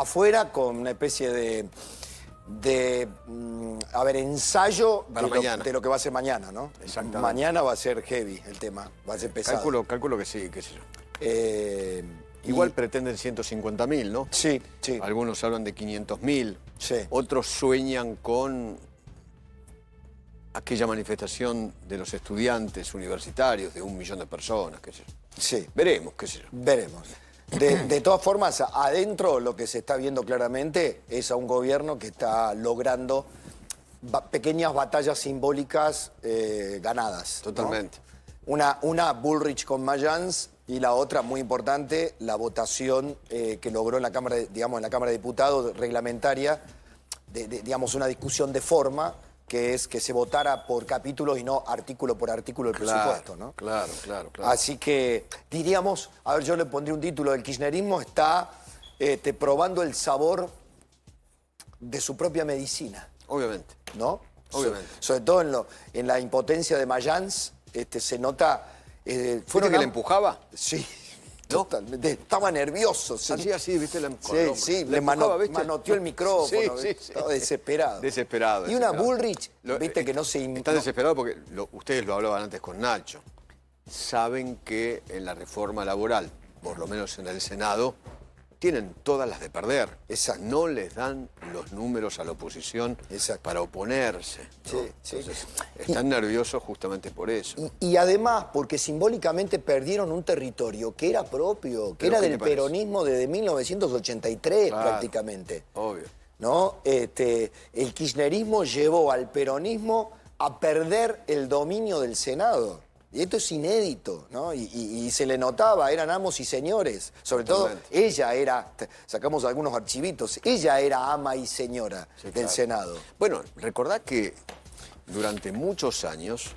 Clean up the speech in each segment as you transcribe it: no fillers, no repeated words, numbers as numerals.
afuera con una especie ensayo de lo que va a ser mañana, ¿no? Exactamente. Mañana va a ser heavy el tema, va a ser pesado. Calculo que sí, qué sé yo. Igual pretenden 150.000, ¿no? Sí, sí. Algunos hablan de 500.000. Sí. Otros sueñan con aquella manifestación de los estudiantes universitarios de 1 millón de personas, qué sé yo. Sí. Veremos, qué sé yo. Veremos. De todas formas, adentro lo que se está viendo claramente es a un gobierno que está logrando pequeñas batallas simbólicas ganadas, ¿no? Totalmente. Una Bullrich con Mayans y la otra, muy importante, la votación que logró en la Cámara, en la Cámara de Diputados reglamentaria, digamos, una discusión de forma, que es que se votara por capítulos y no artículo por artículo el presupuesto, ¿no? Claro. Así que, diríamos, a ver, yo le pondría un título, el kirchnerismo está probando el sabor de su propia medicina. Obviamente. ¿No? Obviamente. Sobre todo en la impotencia de Mayans, se nota... ¿Fueron que le empujaba? Sí. ¿No? Totalmente. Estaba nervioso. Así, ¿viste? Sí, le manoteó el micrófono. Sí. Estaba desesperado. Desesperado. Y una Bullrich, viste, que no se... Está desesperado porque ustedes lo hablaban antes con Nacho. Saben que en la reforma laboral, por lo menos en el Senado, tienen todas las de perder. Exacto. No les dan los números a la oposición para oponerse, ¿no? Sí. Entonces, están nerviosos justamente por eso. Y además, porque simbólicamente perdieron un territorio que era propio, que era del peronismo desde 1983, claro, prácticamente. Obvio. ¿No? El kirchnerismo llevó al peronismo a perder el dominio del Senado. Y esto es inédito, ¿no? Y se le notaba, eran amos y señores. Sobre todo, ella era, sacamos algunos archivitos, ella era ama y señora del Senado. Bueno, recordá que durante muchos años,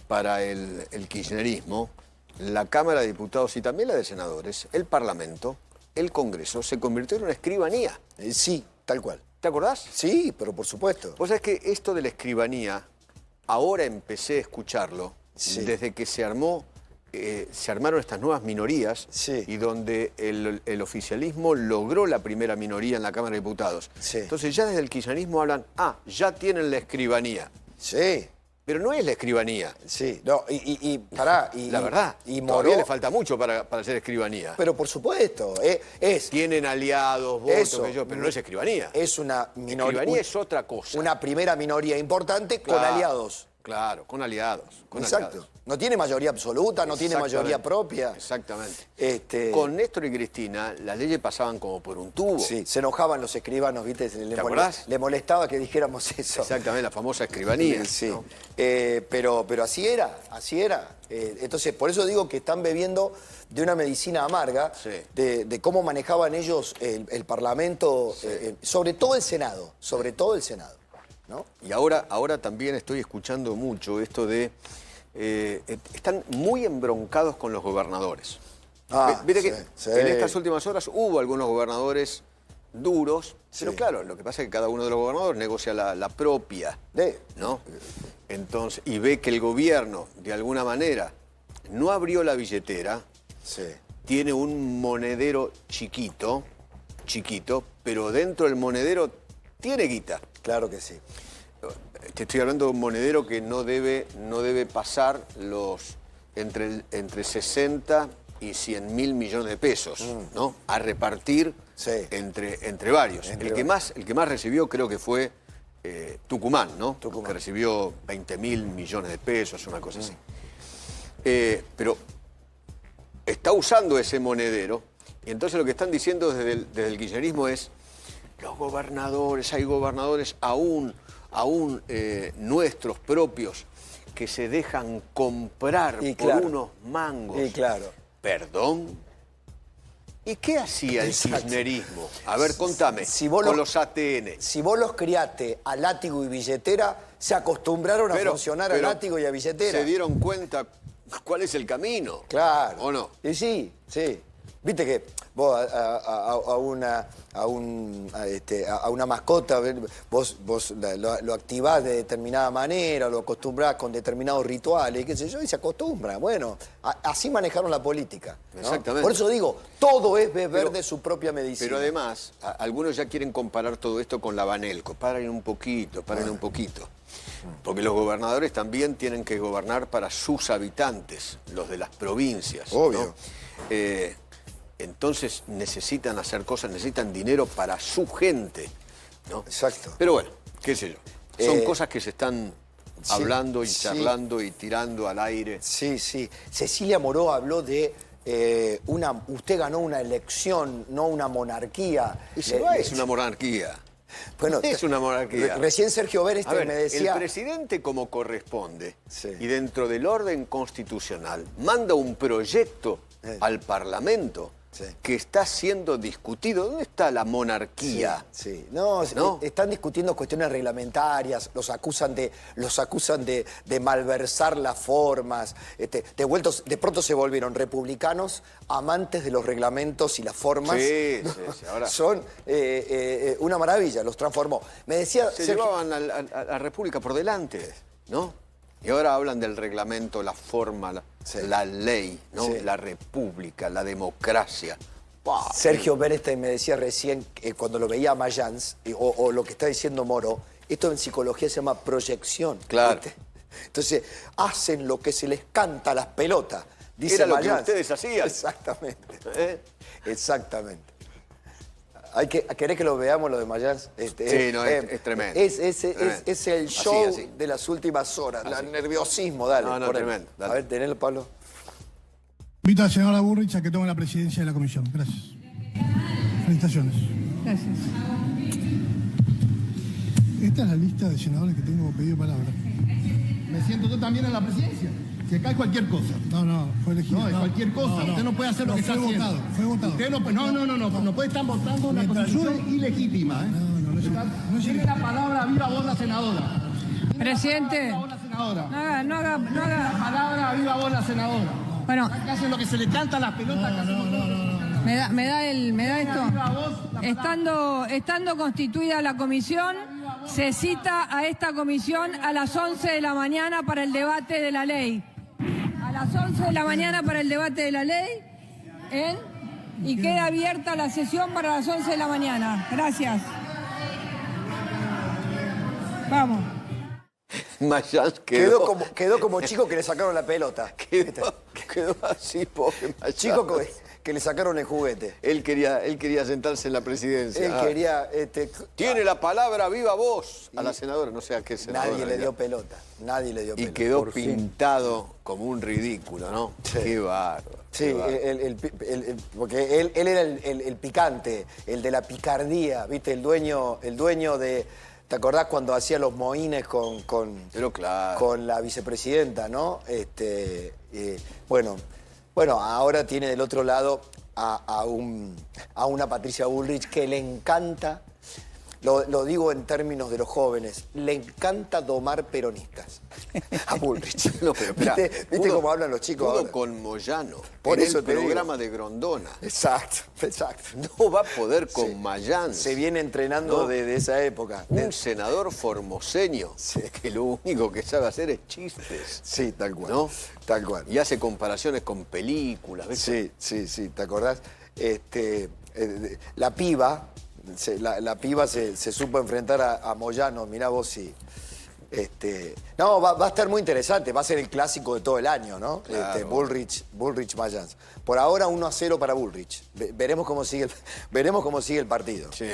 para el kirchnerismo, la Cámara de Diputados y también la de Senadores, el Parlamento, el Congreso, se convirtió en una escribanía. Sí, tal cual. ¿Te acordás? Sí, pero por supuesto. Vos sabés que esto de la escribanía, ahora empecé a escucharlo. Sí. Desde que se armaron estas nuevas minorías y donde el oficialismo logró la primera minoría en la Cámara de Diputados. Sí. Entonces ya desde el kirchnerismo hablan, ya tienen la escribanía. Sí. Pero no es la escribanía. Sí, no, pará. La verdad, y todavía le falta mucho para ser escribanía. Pero por supuesto, tienen aliados, votos, pero no es escribanía. Es una minoría. Escribanía es otra cosa. Una primera minoría importante con aliados. Claro, con aliados. Exacto. No tiene mayoría absoluta, no tiene mayoría propia. Exactamente. Con Néstor y Cristina, las leyes pasaban como por un tubo. Sí, se enojaban los escribanos, ¿viste? ¿Te acordás? Le molestaba que dijéramos eso. Exactamente, la famosa escribanía. Sí. ¿No? Pero así era. Entonces, por eso digo que están bebiendo de una medicina amarga, de cómo manejaban ellos el Parlamento, sobre todo el Senado. ¿No? Y ahora también estoy escuchando mucho esto de... están muy embroncados con los gobernadores. Viste que en estas últimas horas hubo algunos gobernadores duros, pero claro, lo que pasa es que cada uno de los gobernadores negocia la propia, ¿no? Entonces, y ve que el gobierno, de alguna manera, no abrió la billetera, tiene un monedero chiquito, pero dentro del monedero tiene guita. Claro que sí. Te estoy hablando de un monedero que no debe pasar entre 60 y 100.000 millones de pesos, ¿no? A repartir entre varios. El que más recibió creo que fue Tucumán, ¿no? Que recibió 20.000 millones de pesos, una cosa así. Pero está usando ese monedero y entonces lo que están diciendo desde el kirchnerismo es los gobernadores, hay gobernadores aún nuestros propios que se dejan comprar por unos mangos. ¿Perdón? ¿Y qué hacía el kirchnerismo? A ver, contame, con los ATN. Si vos los criaste a látigo y billetera, se acostumbraron a funcionar a látigo y a billetera. ¿Se dieron cuenta cuál es el camino? Claro. ¿O no? Sí. Viste que vos a una mascota, vos lo activás de determinada manera, lo acostumbrás con determinados rituales, qué sé yo, y se acostumbra. Bueno, así manejaron la política, ¿no? Exactamente. Por eso digo, todo es beber de su propia medicina. Pero además, algunos ya quieren comparar todo esto con la Banelco. Paren un poquito, paren un poquito. Porque los gobernadores también tienen que gobernar para sus habitantes, los de las provincias. Obvio. ¿No? Entonces necesitan hacer cosas, necesitan dinero para su gente, ¿no? Exacto. Pero bueno, qué sé yo. Son cosas que se están hablando y charlando y tirando al aire. Sí, sí. Cecilia Moró habló de usted ganó una elección, no una monarquía. Es una monarquía. Bueno, es una monarquía. Recién Sergio Berestein me decía... El presidente, como corresponde, sí, y dentro del orden constitucional, manda un proyecto al Parlamento que está siendo discutido. ¿Dónde está la monarquía? Sí, sí. No, están discutiendo cuestiones reglamentarias, los acusan de malversar las formas, de pronto se volvieron republicanos, amantes de los reglamentos y las formas. Sí, ahora... Son una maravilla, los transformó. Me decía... Se llevaban a la República por delante, ¿no? Y ahora hablan del reglamento, la forma, la ley, ¿no? Sí. La república, la democracia. ¡Pah! Sergio Berestein me decía recién, cuando lo veía a Mayans, o lo que está diciendo Moro, esto en psicología se llama proyección. Claro. ¿Viste? Entonces, hacen lo que se les canta a las pelotas, dice Era lo Mayans. que ustedes hacían. Exactamente. Exactamente. ¿Querés que lo veamos, lo de Mayans? Sí, no, es tremendo. Es el show así. de las últimas horas, el nerviosismo, dale. No, tremendo. Dale. A ver, tenelo, Pablo. Invito a la senadora Bullrich a que tome la presidencia de la comisión. Gracias. Felicitaciones. Gracias. Esta es la lista de senadores que tengo pedido palabra. Me siento yo también en la presidencia. Si acá es cualquier cosa. No, fue elegido. No, es cualquier cosa. Usted no puede hacer lo que está haciendo. Fue votado. Usted no puede estar votando una constitución ilegítima. Tiene la palabra, viva vos la senadora. Presidente, Viva vos la senadora. no haga. La palabra, viva vos la senadora. Bueno, Acá hacen lo que se le canta a las pelotas. me da esto. Estando constituida la comisión, se cita a esta comisión a las 11 de la mañana para el debate de la ley. A las 11 de la mañana para el debate de la ley, y queda abierta la sesión para las 11 de la mañana. Gracias. Vamos. Mayans Quedó como chico que le sacaron la pelota. Quedó así, pobre Mayans. Chico que le sacaron el juguete. Él quería sentarse en la presidencia. Él quería... Tiene la palabra viva voz a la senadora, no sé a qué senadora. Nadie le dio pelota. Nadie le dio Y pelota. quedó pintado como un ridículo, ¿no? Sí. Qué bárbaro. Sí, porque él era el picante, el de la picardía, ¿viste? El dueño de... ¿Te acordás cuando hacía los mohines Pero claro. con la vicepresidenta, no? Bueno, ahora tiene del otro lado a una Patricia Bullrich que le encanta, lo digo en términos de los jóvenes, le encanta domar peronistas. A Bullrich. No, pero esperá, ¿Viste cómo hablan los chicos pudo ahora? con Moyano. Por en eso el te digo. programa de Grondona. Exacto. No va a poder con Mayans. Se viene entrenando ¿no? desde esa época. Un senador formoseño que lo único que sabe hacer es chistes. Sí, tal cual. ¿No? Tal cual. Y hace comparaciones con películas, ¿ves? Sí, ¿te acordás? La piba, la piba se supo enfrentar a Moyano, mirá vos si... No, va a estar muy interesante, va a ser el clásico de todo el año, ¿no? Claro. Bullrich Mayans. Por ahora 1-0 para Bullrich. Veremos cómo sigue el partido. Sí.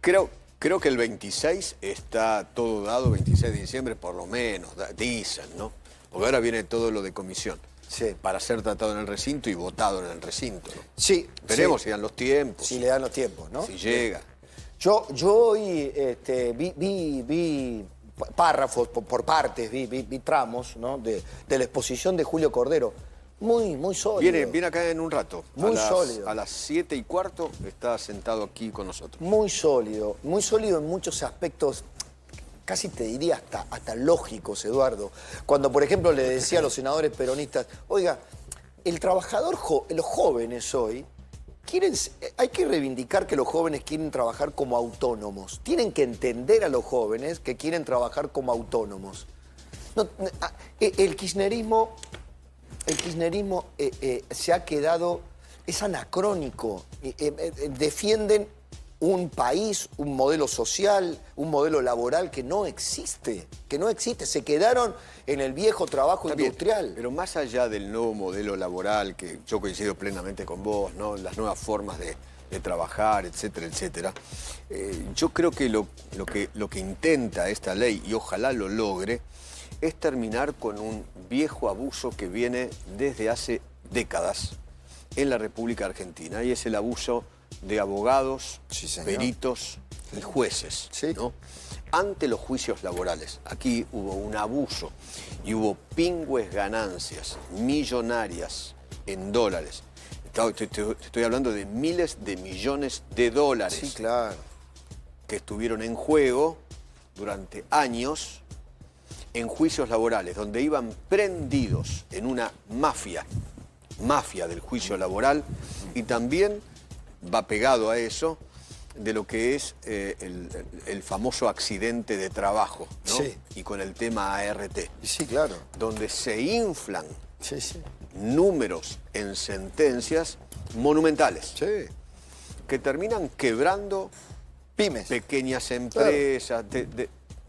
Creo que el 26 está todo dado, 26 de diciembre por lo menos, dicen, ¿no? Porque ahora viene todo lo de comisión. Sí. Para ser tratado en el recinto y votado en el recinto, ¿no? Sí. Veremos sí. si dan los tiempos. Si le dan los tiempos, ¿no? Si llega. Yo hoy vi párrafos por partes, vi tramos, ¿no? de la exposición de Julio Cordero. Muy sólido. Viene acá en un rato. Muy sólido. A las 7:15 está sentado aquí con nosotros. Muy sólido en muchos aspectos, casi te diría hasta lógicos, Eduardo. Cuando, por ejemplo, le decía a los senadores peronistas, oiga, el trabajador, los jóvenes hoy, hay que reivindicar que los jóvenes quieren trabajar como autónomos. Tienen que entender a los jóvenes que quieren trabajar como autónomos. El kirchnerismo se ha quedado, es anacrónico. Defienden un país, un modelo social, un modelo laboral que no existe. Se quedaron en el viejo trabajo industrial. Bien, pero más allá del nuevo modelo laboral, que yo coincido plenamente con vos, ¿no? Las nuevas formas de trabajar, etcétera, etcétera, yo creo que lo que intenta esta ley, y ojalá lo logre, es terminar con un viejo abuso que viene desde hace décadas en la República Argentina, y es el abuso de abogados, peritos y jueces, ¿no? Ante los juicios laborales. Aquí hubo un abuso y hubo pingües ganancias millonarias en dólares. Te estoy hablando de miles de millones de dólares. Sí, claro. Que estuvieron en juego durante años en juicios laborales, donde iban prendidos en una mafia del juicio laboral, y también va pegado a eso de lo que es el famoso accidente de trabajo, ¿no? Sí. Y con el tema ART. Sí, claro. Donde se inflan Sí, sí. números en sentencias monumentales. Sí. Que terminan quebrando Pymes. pequeñas empresas,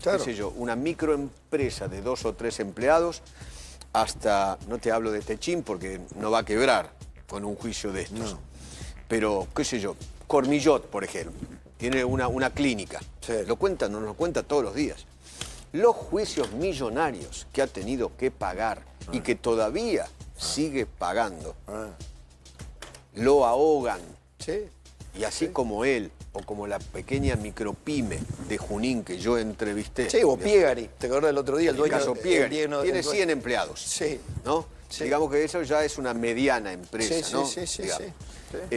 Claro. qué sé yo, una microempresa de 2 o 3 empleados, hasta, no te hablo de Techín porque no va a quebrar con un juicio de estos. No. Pero, qué sé yo, Cormillot, por ejemplo, tiene una clínica. Sí. Nos lo cuenta todos los días. Los juicios millonarios que ha tenido que pagar y que todavía sigue pagando, lo ahogan. Sí. Y así como él, o como la pequeña micropyme de Junín que yo entrevisté. Sí, o Piegari, ¿te acuerdas del otro día? El El dueño, caso Piegari, tiene tiene 100 empleados. Sí. ¿No? Sí. Digamos que eso ya es una mediana empresa, Sí, ¿no? sí, sí, Digamos.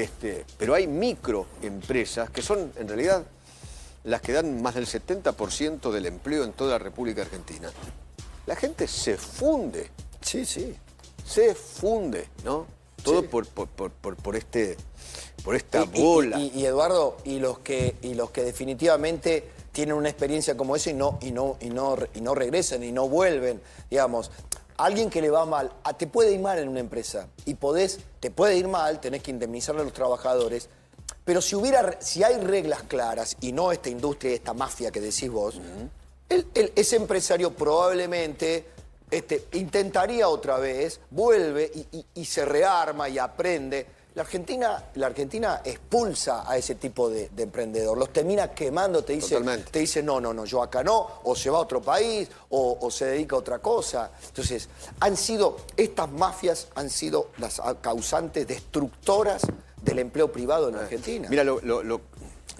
sí. Pero hay microempresas que son, en realidad, las que dan más del 70% del empleo en toda la República Argentina. La gente se funde, Sí, sí. ¿no? Todo Sí. por esta bola. Y Eduardo, y los que definitivamente tienen una experiencia como esa y no regresan y no vuelven, digamos. Alguien que le va mal, te puede ir mal en una empresa y te puede ir mal, tenés que indemnizarle a los trabajadores, pero si hay reglas claras y no esta industria, esta mafia que decís vos, ese empresario probablemente intentaría otra vez, vuelve y se rearma y aprende. La Argentina expulsa a ese tipo de emprendedor, los termina quemando, te dice, no, yo acá no, o se va a otro país, o se dedica a otra cosa. Entonces, estas mafias han sido las causantes destructoras del empleo privado en Argentina. Mira, lo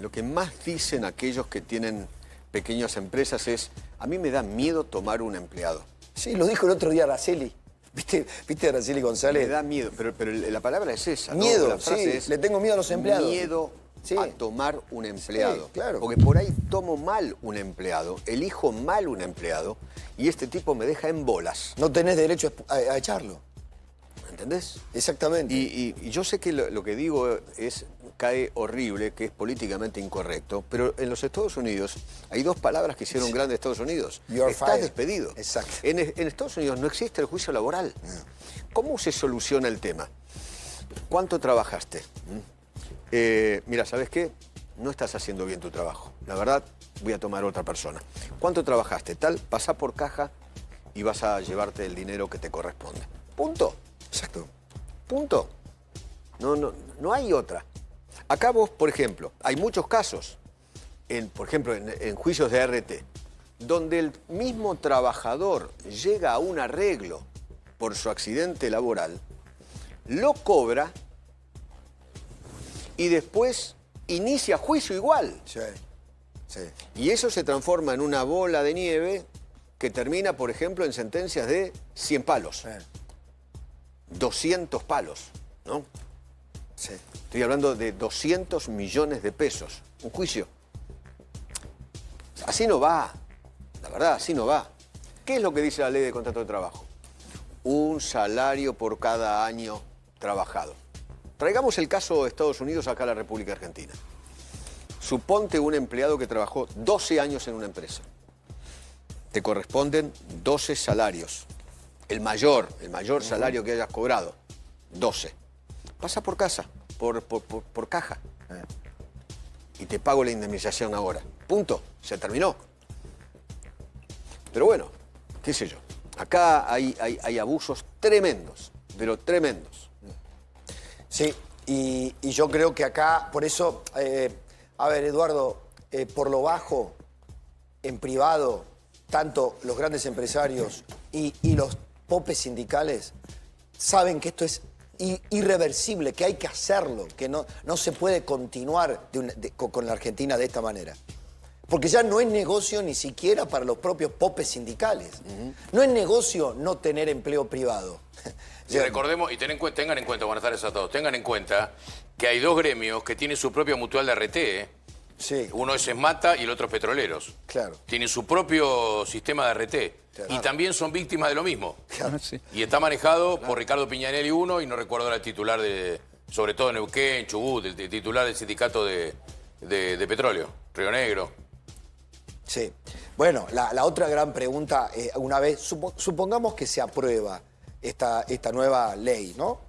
que más dicen aquellos que tienen pequeñas empresas es, a mí me da miedo tomar un empleado. Sí, lo dijo el otro día Araceli. ¿Viste a Araceli González? Me da miedo, pero la palabra es esa, ¿no? Miedo, La frase es, le tengo miedo a los empleados. Miedo a tomar un empleado. Sí, claro. Porque por ahí tomo mal un empleado, elijo mal un empleado, y este tipo me deja en bolas. No tenés derecho a echarlo. ¿Entendés? Exactamente. Y yo sé que lo que digo cae horrible, que es políticamente incorrecto, pero en los Estados Unidos hay 2 palabras que hicieron grande a Estados Unidos. You're Estás fired. despedido. Exacto. En Estados Unidos no existe el juicio laboral. ¿Cómo se soluciona el tema? ¿Cuánto trabajaste? Mira, ¿sabes qué? No estás haciendo bien tu trabajo. La verdad, voy a tomar otra persona. ¿Cuánto trabajaste? Tal, pasá por caja y vas a llevarte el dinero que te corresponde. Punto. Exacto. Punto. No hay otra. Acá vos, por ejemplo, hay muchos casos, por ejemplo, en juicios de ART, donde el mismo trabajador llega a un arreglo por su accidente laboral, lo cobra y después inicia juicio igual. Sí. Sí. Y eso se transforma en una bola de nieve que termina, por ejemplo, en sentencias de 100 palos. 200 palos, ¿no? Sí. Estoy hablando de 200 millones de pesos. Un juicio. Así no va. La verdad, así no va. ¿Qué es lo que dice la ley de contrato de trabajo? Un salario por cada año trabajado. Traigamos el caso de Estados Unidos acá a la República Argentina. Suponte un empleado que trabajó 12 años en una empresa. Te corresponden 12 salarios. El mayor salario que hayas cobrado, 12. Pasa por casa, por caja. Y te pago la indemnización ahora. Punto. Se terminó. Pero bueno, qué sé yo. Acá hay abusos tremendos, pero tremendos. Sí, y yo creo que acá, por eso, a ver, Eduardo, por lo bajo, en privado, tanto los grandes empresarios y los popes sindicales saben que esto es irreversible, que hay que hacerlo, que no se puede continuar con la Argentina de esta manera. Porque ya no es negocio ni siquiera para los propios popes sindicales. No es negocio no tener empleo privado. Sí, recordemos y tengan en cuenta, buenas tardes a todos, tengan en cuenta que hay dos gremios que tienen su propia mutual de RT. Sí. Uno es Esmata y el otro es Petroleros. Claro. Tienen su propio sistema de RT. Claro. Y también son víctimas de lo mismo. Claro. Sí. Y está manejado por Ricardo Piñanelli uno, y no recuerdo ahora el titular sobre todo en Neuquén, Chubut, el titular del sindicato de petróleo, Río Negro. Sí. Bueno, la otra gran pregunta, una vez, supongamos que se aprueba esta nueva ley, ¿no?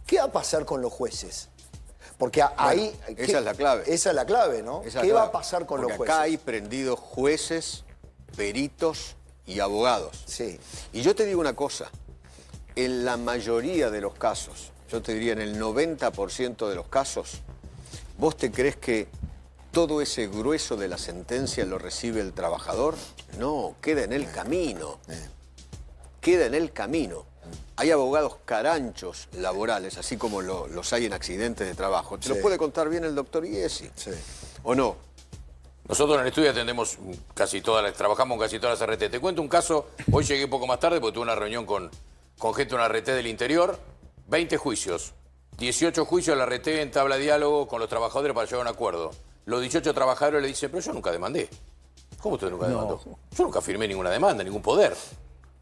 ¿Qué va a pasar con los jueces? Porque ahí... Esa es la clave. Esa es la clave, ¿no? ¿Qué va a pasar con los jueces? Acá hay prendidos jueces, peritos y abogados. Sí. Y yo te digo una cosa, en la mayoría de los casos, yo te diría en el 90% de los casos, ¿vos te crees que todo ese grueso de la sentencia lo recibe el trabajador? No, queda en el camino. Queda en el camino. Hay abogados caranchos laborales, así como los hay en accidentes de trabajo. ¿Te lo puede contar bien el doctor Iesi? Sí. ¿O no? Nosotros en el estudio atendemos trabajamos casi todas las RT. Te cuento un caso, hoy llegué un poco más tarde porque tuve una reunión con gente de una RT del interior, 20 juicios, 18 juicios de la RT en tabla de diálogo con los trabajadores para llegar a un acuerdo. Los 18 trabajadores le dicen, pero yo nunca demandé. ¿Cómo usted nunca demandó? Yo nunca firmé ninguna demanda, ningún poder.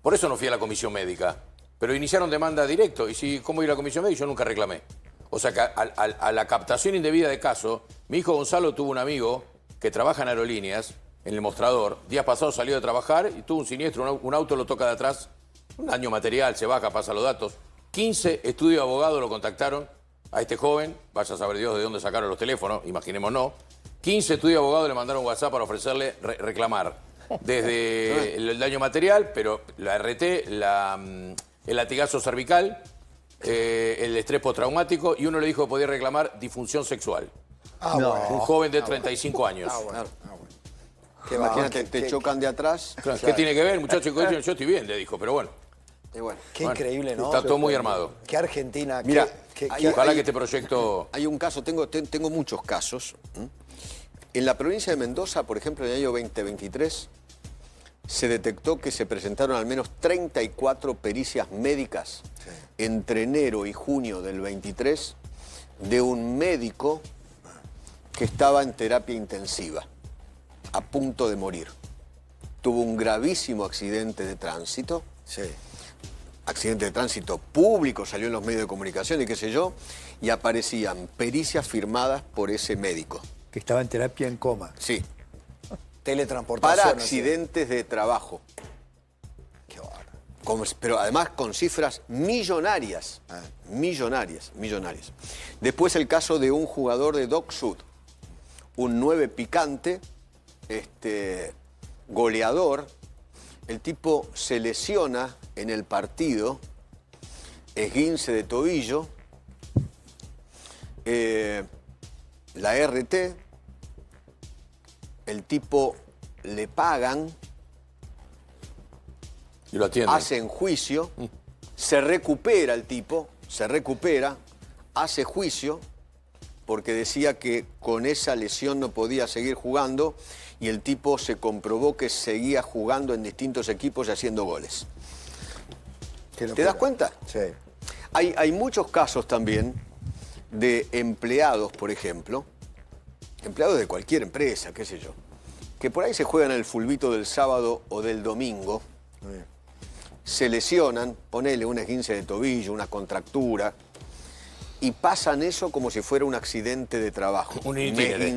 Por eso no fui a la comisión médica. Pero iniciaron demanda directo. Y ¿cómo ir a la comisión médica? Yo nunca reclamé. O sea que a la captación indebida de caso, mi hijo Gonzalo tuvo un amigo que trabaja en aerolíneas, en el mostrador. Días pasados salió de trabajar y tuvo un siniestro. Un auto lo toca de atrás, un daño material, se baja, pasa los datos. 15 estudios de abogados lo contactaron a este joven. Vaya a saber Dios de dónde sacaron los teléfonos, imaginémonos. 15 estudios de abogados le mandaron WhatsApp para ofrecerle reclamar. Desde el daño material, pero la RT, el latigazo cervical, el estrés postraumático, y uno le dijo que podía reclamar disfunción sexual. Bueno. Un joven de 35 años. Bueno. Imagínate, te chocan de atrás. Claro. ¿Qué tiene que ver, muchacho? Yo estoy bien, le dijo, pero bueno. Y bueno. Qué increíble, ¿no? Está todo muy armado. Qué Argentina. Mira, Ojalá que este proyecto... Hay un caso, tengo muchos casos. En la provincia de Mendoza, por ejemplo, en el año 2023, se detectó que se presentaron al menos 34 pericias médicas entre enero y junio del 23 de un médico que estaba en terapia intensiva, a punto de morir. Tuvo un gravísimo accidente de tránsito. Sí. Accidente de tránsito público, salió en los medios de comunicación y qué sé yo, y aparecían pericias firmadas por ese médico. Que estaba en terapia en coma. Sí. Teletransportación. Para accidentes de trabajo. Qué bárbaro. Pero además con cifras millonarias. Millonarias. Después el caso de un jugador de Dock Sud, un 9 picante, goleador. El tipo se lesiona en el partido, esguince de tobillo, la RT, el tipo le pagan, Y lo atienden. hacen juicio, se recupera el tipo, hace juicio, porque decía que con esa lesión no podía seguir jugando, y el tipo se comprobó que seguía jugando en distintos equipos y haciendo goles. ¿Te das cuenta? Sí. Hay muchos casos también de empleados, por ejemplo, empleados de cualquier empresa, qué sé yo, que por ahí se juegan el fulbito del sábado o del domingo, se lesionan, ponele un esguince de tobillo, una contractura, y pasan eso como si fuera un accidente de trabajo. Un me itinerario.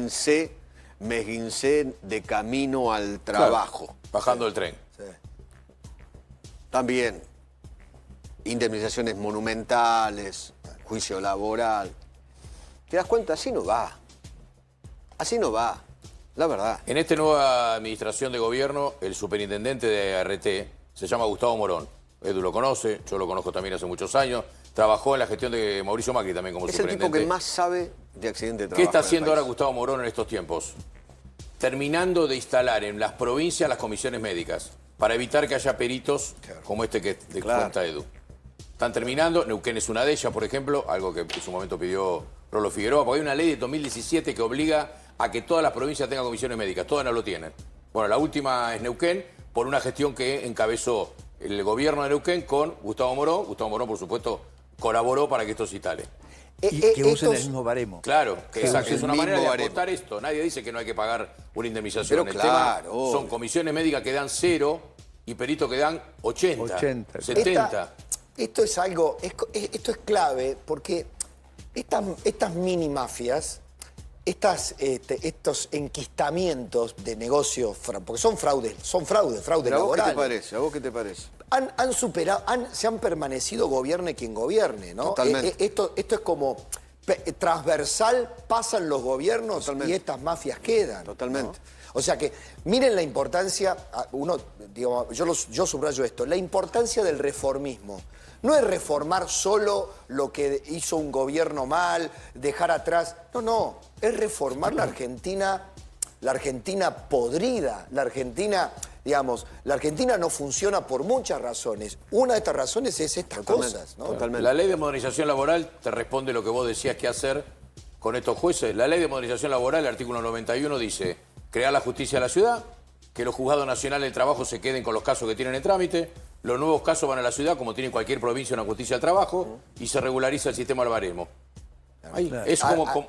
esguincé de camino al trabajo. Claro, bajando el tren. Sí. También indemnizaciones monumentales, juicio laboral. ¿Te das cuenta? Así no va. Así no va, la verdad. En esta nueva administración de gobierno, el superintendente de ART se llama Gustavo Morón. Edu lo conoce, yo lo conozco también hace muchos años. Trabajó en la gestión de Mauricio Macri también como Es el superintendente. tipo que más sabe de accidente de trabajo. ¿Qué está en el haciendo ahora país. Gustavo Morón en estos tiempos? Terminando de instalar en las provincias las comisiones médicas para evitar que haya peritos como este que cuenta Edu. Están terminando, Neuquén es una de ellas, por ejemplo, algo que en su momento pidió Rolo Figueroa, porque hay una ley de 2017 que obliga a que todas las provincias tengan comisiones médicas, todas no lo tienen. Bueno, la última es Neuquén, por una gestión que encabezó el gobierno de Neuquén con Gustavo Morón. Gustavo Morón, por supuesto, colaboró para que esto se instale. Y que usen el mismo baremo. Claro, que Exacto, es una el manera de mismo baremo. aportar esto. Nadie dice que no hay que pagar una indemnización. Pero el claro, tema obvio. son comisiones médicas que dan 0 y peritos que dan 80, 80. 70. Esto es algo, esto es clave porque estas mini mafias, estos enquistamientos de negocios, porque son fraude ¿Pero a vos qué laboral. te parece? ¿A vos qué te parece? Han superado, se han permanecido gobierne quien gobierne, ¿no? Totalmente. Esto es como transversal, pasan los gobiernos Totalmente. y estas mafias quedan. Totalmente. ¿no? O sea que miren la importancia, yo subrayo esto, la importancia del reformismo. No es reformar solo lo que hizo un gobierno mal, dejar atrás. No, es reformar la Argentina podrida, la Argentina no funciona por muchas razones. Una de estas razones es estas cosas, ¿no? Totalmente. La ley de modernización laboral te responde lo que vos decías que hacer con estos jueces. La ley de modernización laboral, el artículo 91, dice crear la justicia de la ciudad, que los juzgados nacionales del trabajo se queden con los casos que tienen en trámite, los nuevos casos van a la ciudad, como tiene cualquier provincia una justicia del trabajo, y se regulariza el sistema del baremo. Ahí. Es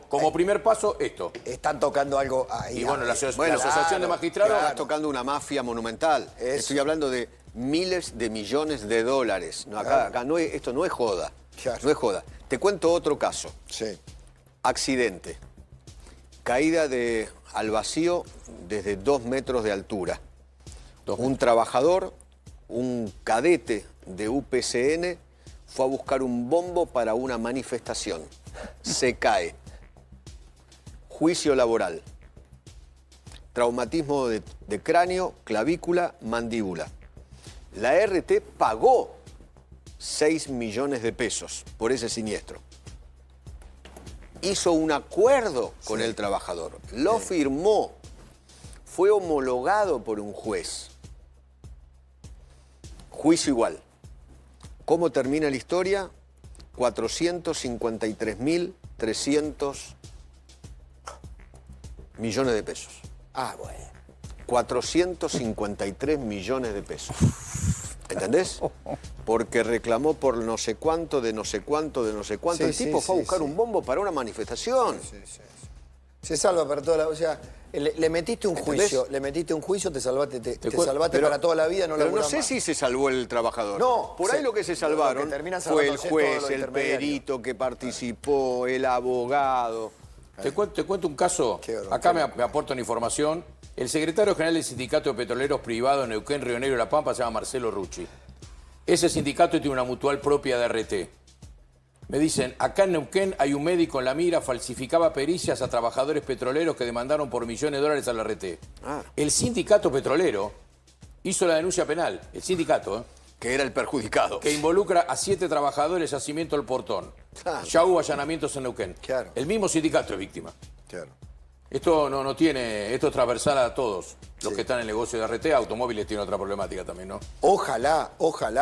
como primer paso esto. Están tocando algo ahí. Y bueno, la Bueno, Asociación de Magistrados... Estás tocando una mafia monumental. Estoy hablando de miles de millones de dólares. No, acá no es, esto no es joda. Claro. No es joda. Te cuento otro caso. Sí. Accidente. Caída al vacío desde 2 metros de altura. Un trabajador, un cadete de UPCN, fue a buscar un bombo para una manifestación. Se cae. Juicio laboral. Traumatismo de cráneo, clavícula, mandíbula. La RT pagó 6 millones de pesos por ese siniestro. Hizo un acuerdo con el trabajador. Lo firmó. Fue homologado por un juez. Juicio igual. ¿Cómo termina la historia? 453.300 millones de pesos. Ah, bueno. 453 millones de pesos. ¿Entendés? Porque reclamó por no sé cuánto, de no sé cuánto, de no sé cuánto. Sí, El tipo sí, fue a sí, buscar sí. un bombo para una manifestación. Se salva para toda la... O sea, le metiste un juicio, te salvaste, te salvaste Pero- para toda la vida, no Pero no laburás sé más. si se salvó el trabajador. No, por ahí lo que se salvaron lo que termina fue el salvándose es todo juez, lo el intermediario. perito que participó, el abogado. Te cuento un caso, Qué horror, acá qué me aportan información. El secretario general del Sindicato de Petroleros Privados en Neuquén, Río Negro y La Pampa se llama Marcelo Rucci. Ese sindicato tiene una mutual propia de RT. Me dicen, acá en Neuquén hay un médico en la mira, falsificaba pericias a trabajadores petroleros que demandaron por millones de dólares a la RT. Ah. El sindicato petrolero hizo la denuncia penal, el sindicato, Que era el perjudicado. que involucra a 7 trabajadores, Yacimiento El Portón. Claro. Ya hubo allanamientos en Neuquén. Claro. El mismo sindicato es víctima. Claro. Esto no tiene, esto es transversal a todos los que están en el negocio de RT. Automóviles tiene otra problemática también, ¿no? Ojalá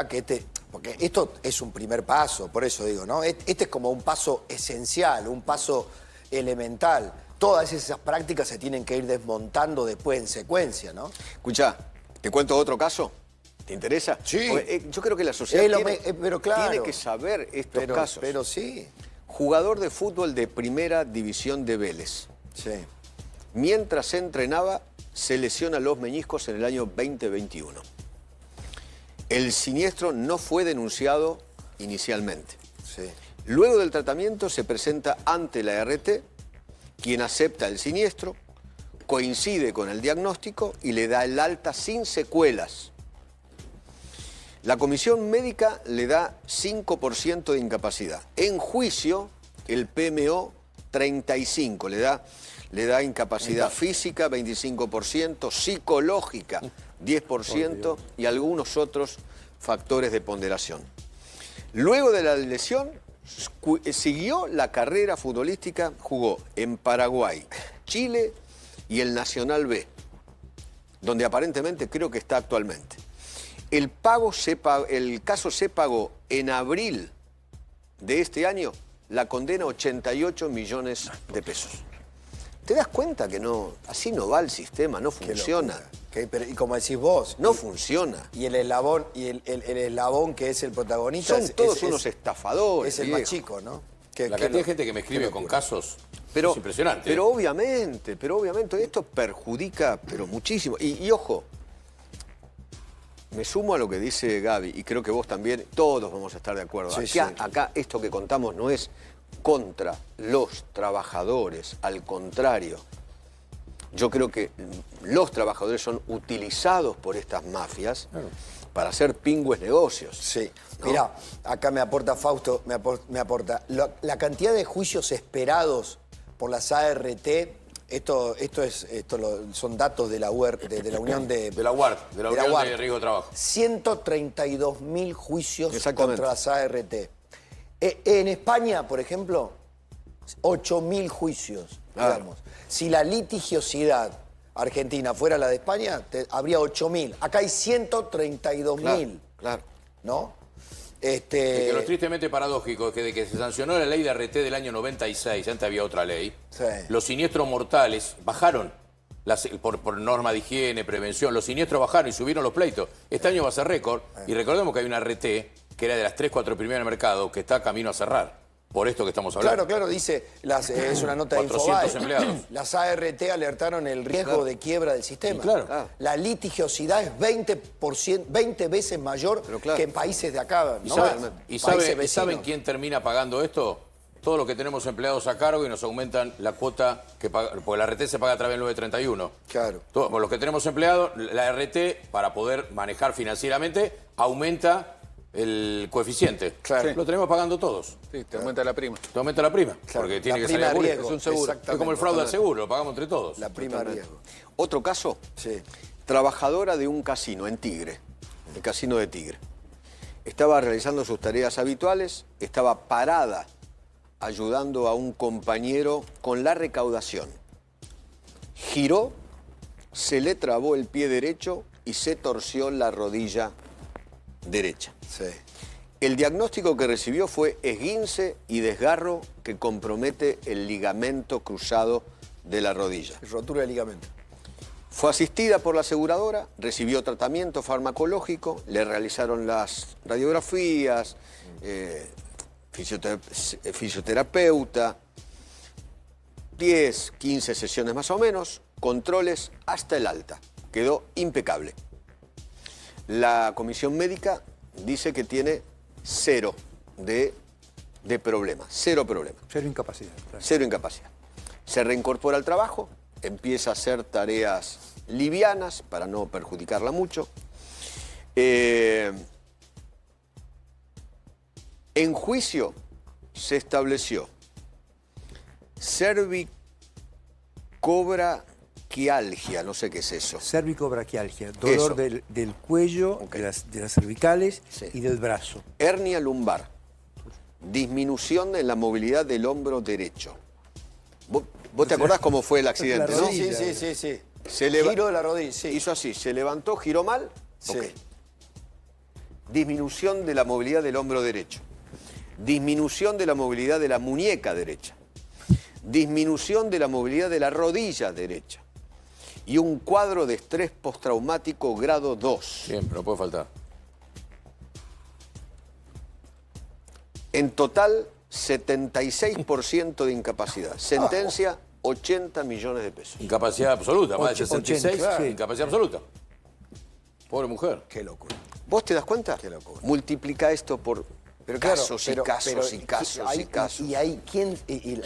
que porque esto es un primer paso, por eso digo, ¿no? Este es como un paso esencial, un paso elemental. Todas esas prácticas se tienen que ir desmontando después en secuencia, ¿no? Escuchá, ¿te cuento otro caso? ¿Te interesa? Sí. Porque, yo creo que la sociedad Pero claro. tiene que saber estos casos. Pero sí. Jugador de fútbol de primera división de Vélez. Sí. Mientras se entrenaba, se lesiona los meñiscos en el año 2021. El siniestro no fue denunciado inicialmente. Sí. Luego del tratamiento se presenta ante la ART, quien acepta el siniestro, coincide con el diagnóstico y le da el alta sin secuelas. La comisión médica le da 5% de incapacidad. En juicio, el PMO 35, le da incapacidad física 25%, psicológica 10% y algunos otros factores de ponderación. Luego de la lesión, siguió la carrera futbolística, jugó en Paraguay, Chile y el Nacional B, donde aparentemente creo que está actualmente. El caso se pagó en abril de este año, la condena 88 millones de pesos. ¿Te das cuenta que no, así no va el sistema, no funciona? Y como decís vos... No funciona. Y el eslabón, el eslabón que es el protagonista... Son todos unos estafadores. Es el más chico, ¿no? La cantidad de gente que me escribe con casos es impresionante. Pero obviamente esto perjudica pero muchísimo. Y ojo, me sumo a lo que dice Gaby, y creo que vos también, todos vamos a estar de acuerdo. Acá esto que contamos no es contra los trabajadores, al contrario. Yo creo que los trabajadores son utilizados por estas mafias para hacer pingües negocios. Sí. ¿No? Mirá, acá me aporta Fausto, me aporta. La cantidad de juicios esperados por las ART, son datos de la de la Unión de... De la UART, de la Unión de Riesgo de Trabajo. 132.000 juicios contra las ART. En España, por ejemplo, 8.000 juicios, digamos. Si la litigiosidad argentina fuera la de España, habría 8.000. Acá hay 132.000. Claro. ¿No? Que lo tristemente paradójico es que desde que se sancionó la ley de ART del año 96, antes había otra ley, los siniestros mortales bajaron por norma de higiene, prevención, los siniestros bajaron y subieron los pleitos. Este año va a ser récord, y recordemos que hay una ART que era de las 3, 4 primeras en el mercado, que está camino a cerrar. Por esto que estamos hablando. Claro, dice, es una nota de 400 Infobae. empleados. Las ART alertaron el riesgo de quiebra del sistema. Claro. La litigiosidad es 20 veces mayor que en países de acá. ¿Y saben quién termina pagando esto? Todos los que tenemos empleados a cargo y nos aumentan la cuota que paga, porque la ART se paga a través del 931. Claro. Todos los que tenemos empleados, la ART, para poder manejar financieramente, aumenta el coeficiente. Claro. Lo tenemos pagando todos. Sí, te aumenta la prima. Te aumenta la prima, Claro. porque tiene La que salir prima a de riesgo. Es un seguro. Es como el fraude al seguro, lo pagamos entre todos. La prima de riesgo. Otro caso, trabajadora de un casino en Tigre, el casino de Tigre. Estaba realizando sus tareas habituales, estaba parada ayudando a un compañero con la recaudación. Giró, se le trabó el pie derecho y se torció la rodilla derecha. El diagnóstico que recibió fue esguince y desgarro que compromete el ligamento cruzado de la rodilla. Rotura de ligamento. Fue asistida por la aseguradora, recibió tratamiento farmacológico, le realizaron las radiografías, fisioterapeuta, 10, 15 sesiones más o menos, controles hasta el alta. Quedó impecable. La comisión médica dice que tiene cero de problema, cero problema. Cero incapacidad. Claro. Cero incapacidad. Se reincorpora al trabajo, empieza a hacer tareas livianas para no perjudicarla mucho. En juicio se estableció cervicobraquialgia, no sé qué es eso. Cervicobraquialgia, dolor del cuello, de las cervicales y del brazo. Hernia lumbar, disminución en la movilidad del hombro derecho. ¿Vos te acordás cómo fue el accidente, no? Sí. Giro de la rodilla, sí. Hizo así, se levantó, giró mal. Sí. Disminución de la movilidad del hombro derecho. Disminución de la movilidad de la muñeca derecha. Disminución de la movilidad de la rodilla derecha. Y un cuadro de estrés postraumático grado 2. Siempre, no puede faltar. En total, 76% de incapacidad. Sentencia, 80 millones de pesos. Incapacidad absoluta, más de 66, incapacidad absoluta. Pobre mujer. Qué locura. ¿Vos te das cuenta? Qué locura. Multiplica esto por Pero claro, casos y casos y casos y casos. Y ahí,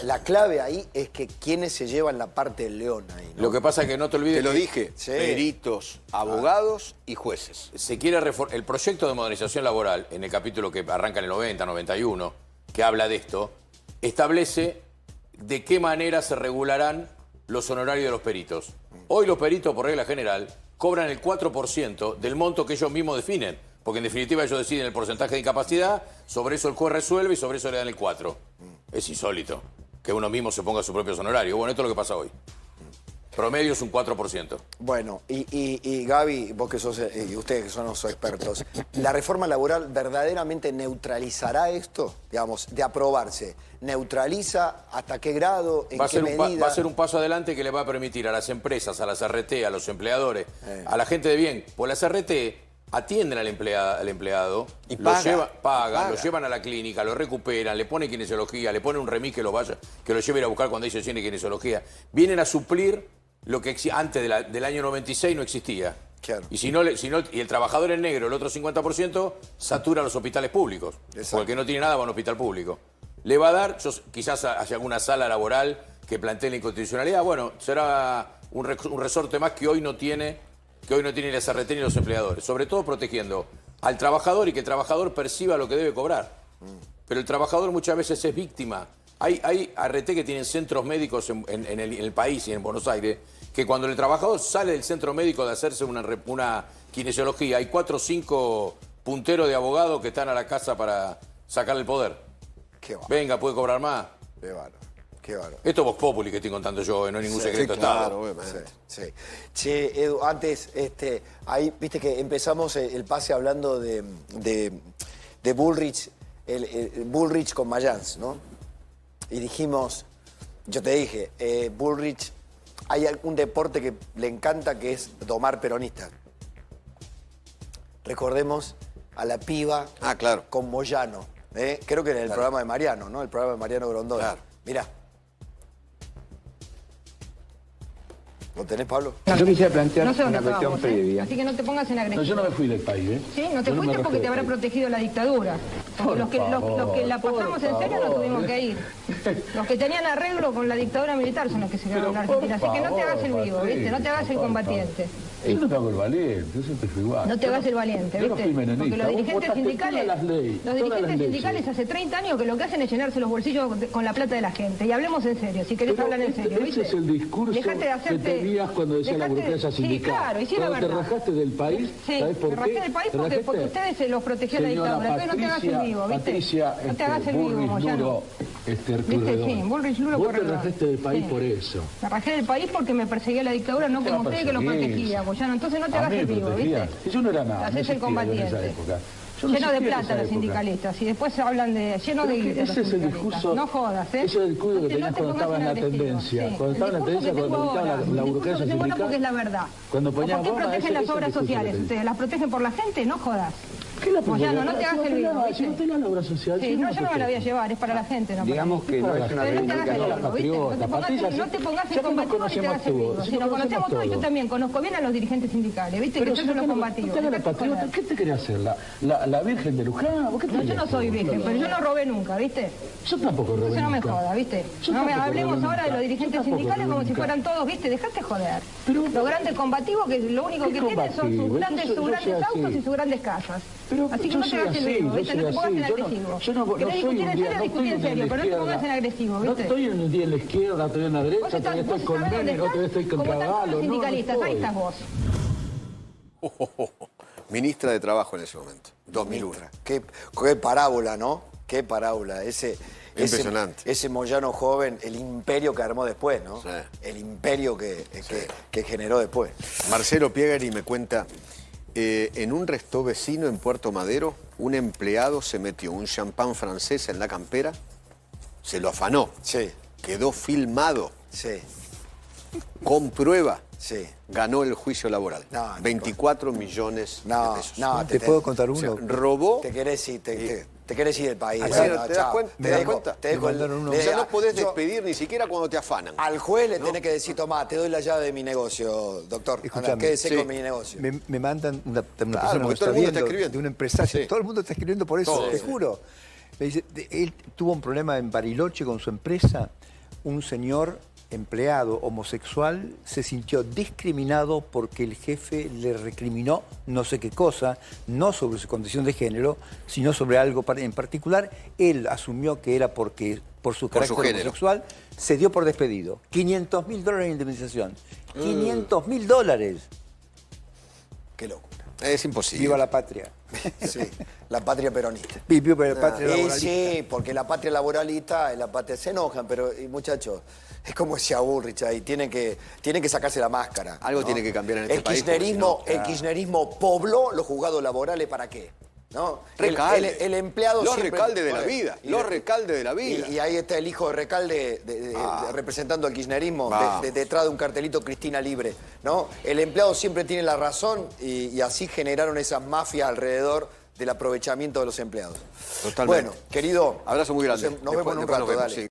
la clave ahí es que quiénes se llevan la parte del león ahí, ¿no? Lo que pasa es que no te olvides Te lo que dije, Sí. peritos, abogados y jueces. se quiere el proyecto de modernización laboral, en el capítulo que arranca en el 90, 91, que habla de esto, establece de qué manera se regularán los honorarios de los peritos. Hoy los peritos, por regla general, cobran el 4% del monto que ellos mismos definen. Porque en definitiva ellos deciden el porcentaje de incapacidad, sobre eso el juez resuelve y sobre eso le dan el 4%. Es insólito que uno mismo se ponga sus propios honorarios. Bueno, esto es lo que pasa hoy. Promedio es un 4%. Bueno, y Gaby, vos que sos, y ustedes que son los expertos, ¿la reforma laboral verdaderamente neutralizará esto? Digamos, de aprobarse. ¿Neutraliza hasta qué grado? ¿En qué medida? Va a ser un paso adelante que le va a permitir a las empresas, a las RT, a los empleadores, a la gente de bien. Pues las RT atienden al empleado, Y lo paga. lo llevan a la clínica, lo recuperan, le ponen kinesiología, le ponen un remis que lo lleve a ir a buscar cuando ellos tienen kinesiología. Vienen a suplir lo que antes del año 96 no existía. Claro. Y y el trabajador en negro, el otro 50%, satura los hospitales públicos. Exacto. Porque el que no tiene nada va a un hospital público. Le va a dar, quizás hacia alguna sala laboral que plantee la inconstitucionalidad, bueno, será un resorte más que hoy no tiene ni la SRT ni los empleadores. Sobre todo protegiendo al trabajador y que el trabajador perciba lo que debe cobrar. Pero el trabajador muchas veces es víctima. Hay ART que tienen centros médicos en el país y en Buenos Aires, que cuando el trabajador sale del centro médico de hacerse una kinesiología, hay 4 o 5 punteros de abogados que están a la casa para sacarle el poder. Qué bárbaro. Venga, puede cobrar más. Qué bárbaro. Qué bárbaro. Esto es Vox Populi que estoy contando yo, no hay ningún secreto de claro, Estado. obviamente. Sí. Che, Edu, antes, ahí, viste que empezamos el pase hablando de Bullrich, Bullrich con Mayans, ¿no? Y dijimos, yo te dije, Bullrich, hay un deporte que le encanta que es domar peronistas. Recordemos a la piba claro. con Moyano, creo que en el programa de Mariano, ¿no? El programa de Mariano Grondona. Claro. Mirá. ¿Lo tenés, Pablo? Yo quisiera plantear No sé dónde una cuestión estábamos, previa. Así que no te pongas en agresivo. No, yo no me fui del país, ¿eh? Sí, no te Yo fuiste me porque te habrá respeto. protegido la dictadura. Porque los que la pasamos en serio no tuvimos que ir. Los que tenían arreglo con la dictadura militar son los que se quedaron en la Argentina. Así que no te hagas el vivo, ¿viste? No te hagas el combatiente. Yo no te hago el valiente, yo siempre fui igual. No te hagas el valiente, Yo no ¿viste? fui menonita. Porque los Vos dirigentes votaste sindicales, todas las leyes, los todas las dirigentes leyes. sindicales hace 30 años que lo que hacen es llenarse los bolsillos con la plata de la gente. Y hablemos en serio, si querés hablar en serio, ¿viste? Ese es el discurso Dejate de hacerte, que tenías cuando decía la burocracia sindical. Sí, claro, y sí, la Cuando verdad. te rajaste del país, Sí, ¿sabes por me qué? rajé del país ¿Te porque rajaste? ustedes se los protegió la Señora dictadura. Entonces no te hagas el vivo, ¿viste? Patricia, No te hagas el vivo, Bullrich Moyano. Luro, ¿Viste? Pueyrredón. Sí, Bullrich Luro, Vos te Pueyrredón. rajaste del país Sí. por eso. Me rajé del país porque me perseguía la dictadura, no como ustedes que lo protegía, Moyano. Entonces no te A hagas mí el me vivo, protegía. ¿viste? Y yo no era nada. Haces no el existía yo en esa combatiente. época. Yo no Lleno de existía en plata esa los época. sindicalistas y después se hablan de lleno de Pero que guita los ese es el sindicalistas. discurso. No jodas, ¿eh? Ese es el discurso que No tenías te cuando pongas estaba en la agresivo, tendencia. sí. Cuando estaba en la El tendencia, discurso cuando que gritaba tengo la ahora, burocracia el discurso que tengo ahora sindical. porque es la verdad. Cuando ¿O ponían ¿Por qué goma, protegen ese las es el obras discurso que sociales tenés. ustedes? ¿Las protegen por la gente? No jodas. ¿Qué la Moyano, no te hagas el vivo, Si no tenés la obra social. Sí, no, yo no me la voy a llevar, es para la gente. No Digamos que no es una Pero no te hagas el reivindicación. vivo, ¿viste? No te pongas en combativo y te hagas el vivo. Si nos conocemos todos, yo también conozco bien a los dirigentes sindicales, ¿viste? Que yo soy los combativos. ¿Qué te querés hacer? ¿La Virgen de Luján? No, yo no soy virgen, pero yo no robé nunca, ¿viste? Yo tampoco robé. Entonces no me nunca. joda, ¿viste? Yo No me tampoco hablemos robé ahora de nunca. los dirigentes Yo tampoco sindicales robé como si nunca. fueran todos, ¿viste? Dejate joder. Pero- Los grandes combativos que lo único ¿Qué que tienen son sus combativo? grandes, Yo soy así. autos y sus grandes casas. Pero Así que yo no te soy hagas el así, vivo, yo ¿viste? soy No te pongas en así. agresivo. Yo no ¿Querés soy discutir un en día, serio? no Discutir estoy en un día en serio, la pero no te izquierda. pongas en agresivo, No ¿viste? estoy un día en la izquierda, otro día en la derecha, Vos otro día estoy con sabés dónde Lenin, otro día estoy con como están todos Cavallo. los sindicalistas, ahí estás vos. Ministra de Trabajo en ese momento, 2001. Qué parábola, ¿no? Qué parábola. Impresionante. Ese Moyano joven, el imperio que armó después, ¿no? Sí. El imperio que generó después. Marcelo Piegari me cuenta, en un restaurante vecino en Puerto Madero, un empleado se metió un champán francés en la campera, se lo afanó, Sí, quedó filmado, sí, con prueba, sí. ganó el juicio laboral. No, 24 millones No, de pesos. no, ¿Te puedo contar O sea, uno? robó. Te querés ir, te querés ir del país. Así, No, ¿te das chao. cuenta? Te ¿Te das dejo- cuenta? te dejo el- mandaron uno. O sea, no podés yo- despedir ni siquiera cuando te afanan. Al juez le tenés que decir, tomá, te doy la llave de mi negocio, doctor. Anda, Escuchame, quédese sí. con mi negocio. Me mandan una persona que porque todo el está mundo viendo, está escribiendo. de un empresario. Sí. Todo el mundo está escribiendo por eso, Todo, te sí. juro. Le dice, él tuvo un problema en Bariloche con su empresa. Un señor empleado homosexual se sintió discriminado porque el jefe le recriminó no sé qué cosa, no sobre su condición de género, sino sobre algo en particular. Él asumió que era porque por su carácter homosexual, se dio por despedido. $500.000 de indemnización. $500.000. Qué locura. Es imposible. Viva la patria. Sí, la patria peronista. Viva la patria laboralista. Sí, porque la patria laboralista, la patria se enojan, pero muchachos, es como decía Bullrich ahí, tienen que sacarse la máscara. Algo tiene que cambiar en este país. El kirchnerismo pobló los juzgados laborales, ¿para qué? ¿No? Recalde. El empleado los siempre... Recalde de la vida. Los Recalde de la vida. Y ahí está el hijo de Recalde representando al kirchnerismo, detrás de un cartelito Cristina Libre, ¿no? El empleado siempre tiene la razón y así generaron esas mafias alrededor del aprovechamiento de los empleados. Totalmente. Bueno, querido... Abrazo muy grande. Nos vemos en un rato, dale. Sí.